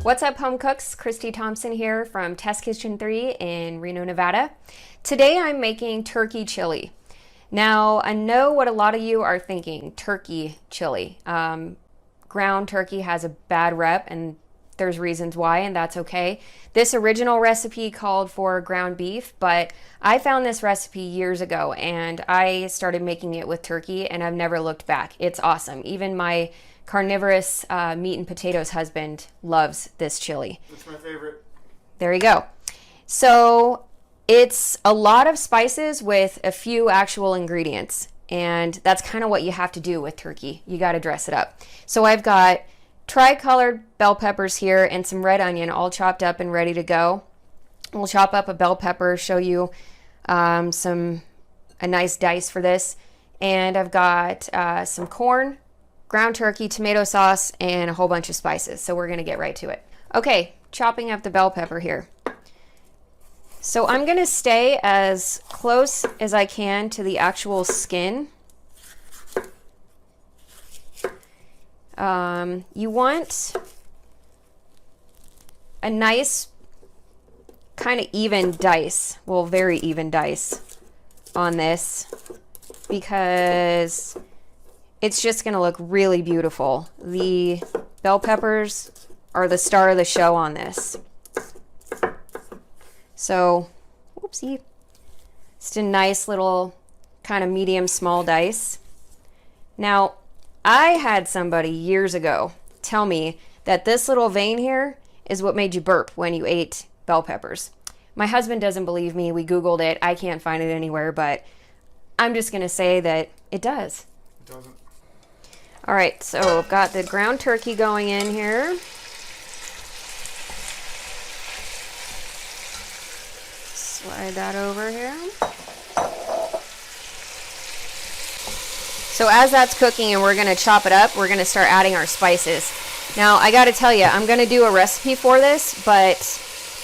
What's up, home cooks? Cristy Thompson here from Test Kitchen 3 in Reno, Nevada. Today I'm making turkey chili. Now, I know what a lot of you are thinking, turkey chili. Ground turkey has a bad rep, and there's reasons why, and that's okay. This original recipe called for ground beef, but I found this recipe years ago, and I started making it with turkey, and I've never looked back. It's awesome. Even my carnivorous meat and potatoes husband loves this chili. It's my favorite. There you go. So it's a lot of spices with a few actual ingredients, and that's kind of what you have to do with turkey. You got to dress it up. So I've got tri-colored bell peppers here and some red onion all chopped up and ready to go. We'll chop up a bell pepper, show you a nice dice for this. And I've got some corn, ground turkey, tomato sauce, and a whole bunch of spices. So we're going to get right to it. Okay, chopping up the bell pepper here. So I'm going to stay as close as I can to the actual skin. You want a nice kind of even dice, well, very even dice on this, because it's just going to look really beautiful. The bell peppers are the star of the show on this. So, whoopsie. Just a nice little kind of medium small dice. Now, I had somebody years ago tell me that this little vein here is what made you burp when you ate bell peppers. My husband doesn't believe me. We Googled it. I can't find it anywhere, but I'm just going to say that it does. It doesn't. All right, so I've got the ground turkey going in here. Slide that over here. So as that's cooking and we're going to chop it up, we're going to start adding our spices. Now, I got to tell you, I'm going to do a recipe for this, but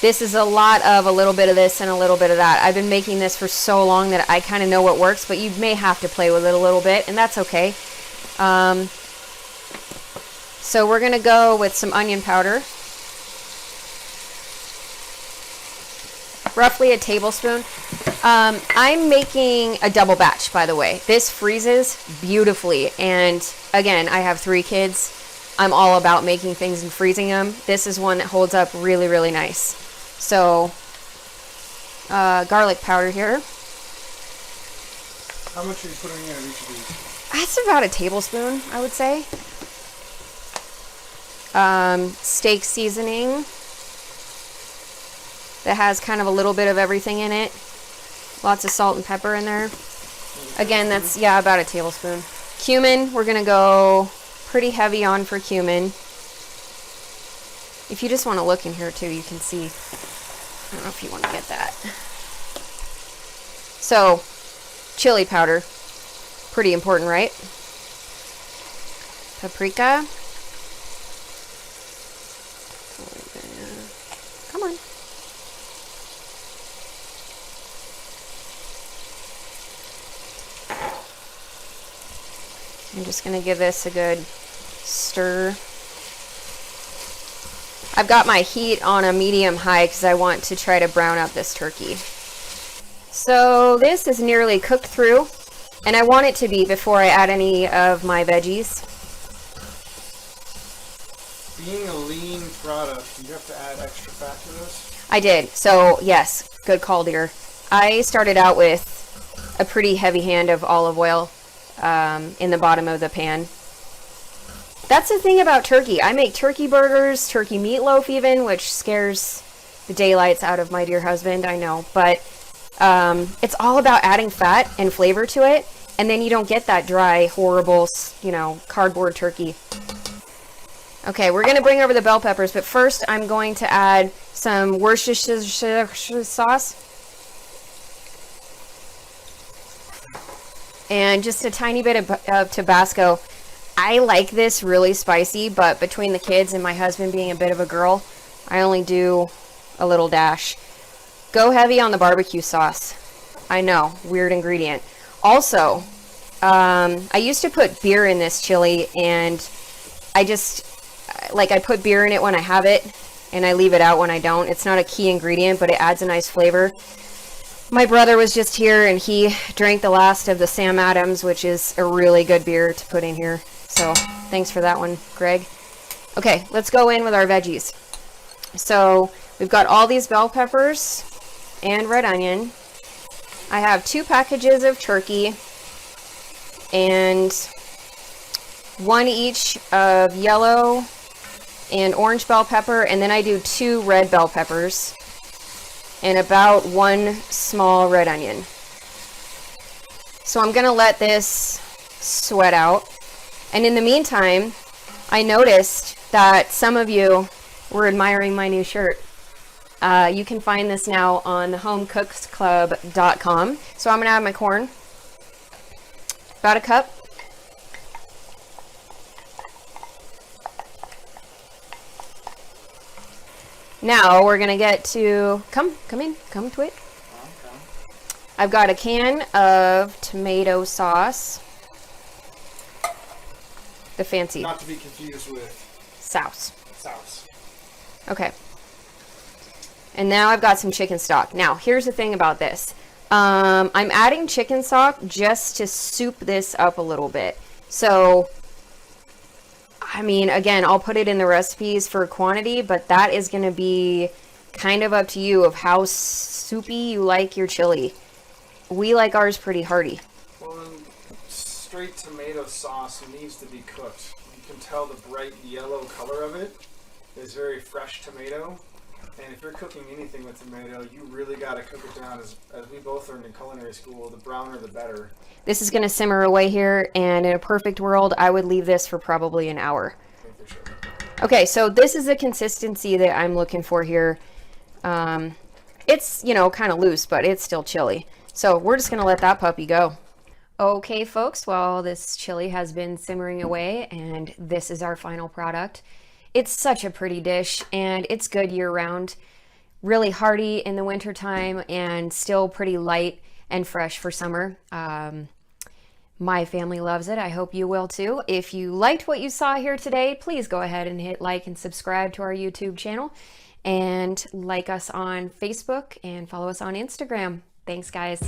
this is a lot of a little bit of this and a little bit of that. I've been making this for so long that I kind of know what works, but you may have to play with it a little bit, and that's okay. So we're going to go with some onion powder. Roughly a tablespoon. I'm making a double batch, by the way. This freezes beautifully, and again, I have 3 kids. I'm all about making things and freezing them. This is one that holds up really, really nice. So, garlic powder here. How much are you putting in each of these? That's about a tablespoon, I would say. Steak seasoning that has kind of a little bit of everything in it. Lots of salt and pepper in there. Again, that's, yeah, about a tablespoon. Cumin, we're going to go pretty heavy on for cumin. If you just want to look in here too, you can see. I don't know if you want to get that. So, chili powder. Pretty important, right? Paprika. Come on. I'm just going to give this a good stir. I've got my heat on a medium high because I want to try to brown up this turkey. So this is nearly cooked through, and I want it to be before I add any of my veggies. Being a lean product, you have to add extra fat to this? I did. So yes, good call, dear. I started out with a pretty heavy hand of olive oil in the bottom of the pan. That's the thing about turkey. I make turkey burgers, turkey meatloaf even, which scares the daylights out of my dear husband, I know. But it's all about adding fat and flavor to it, and then you don't get that dry, horrible, cardboard turkey. Okay, we're going to bring over the bell peppers, but first I'm going to add some Worcestershire sauce. And just a tiny bit of Tabasco. I like this really spicy, but between the kids and my husband being a bit of a girl, I only do a little dash. Go heavy on the barbecue sauce. I know, weird ingredient. Also, I used to put beer in this chili, and I put beer in it when I have it, and I leave it out when I don't. It's not a key ingredient, but it adds a nice flavor. My brother was just here and he drank the last of the Sam Adams, which is a really good beer to put in here. So thanks for that one, Greg. Okay, let's go in with our veggies. So we've got all these bell peppers and red onion. I have 2 packages of turkey and 1 each of yellow and orange bell pepper, and then I do 2 red bell peppers and about 1 small red onion. So I'm gonna let this sweat out. And in the meantime, I noticed that some of you were admiring my new shirt. You can find this now on homecooksclub.com. So I'm gonna add my corn, about a cup. Now we're gonna get to, come to it. I've got a can of tomato sauce. The fancy. Not to be confused with sauce. sauce. Okay. And now I've got some chicken stock. Now, here's the thing about this. I'm adding chicken stock just to soup this up a little bit. So, I mean, again, I'll put it in the recipes for quantity, but that is going to be kind of up to you of how soupy you like your chili. We like ours pretty hearty. Well, straight tomato sauce needs to be cooked. You can tell the bright yellow color of it is very fresh tomato. And if you're cooking anything with tomato, you really got to cook it down. As we both learned in culinary school, the browner the better. This is going to simmer away here, and in a perfect world, I would leave this for probably an hour. For sure. Okay, so this is the consistency that I'm looking for here. It's, you know, kind of loose, but it's still chili. So we're just going to let that puppy go. Okay, folks, well, this chili has been simmering away, and this is our final product. It's such a pretty dish, and it's good year-round. Really hearty in the wintertime, and still pretty light and fresh for summer. My family loves it. I hope you will too. If you liked what you saw here today, please go ahead and hit like and subscribe to our YouTube channel, and like us on Facebook and follow us on Instagram. Thanks, guys.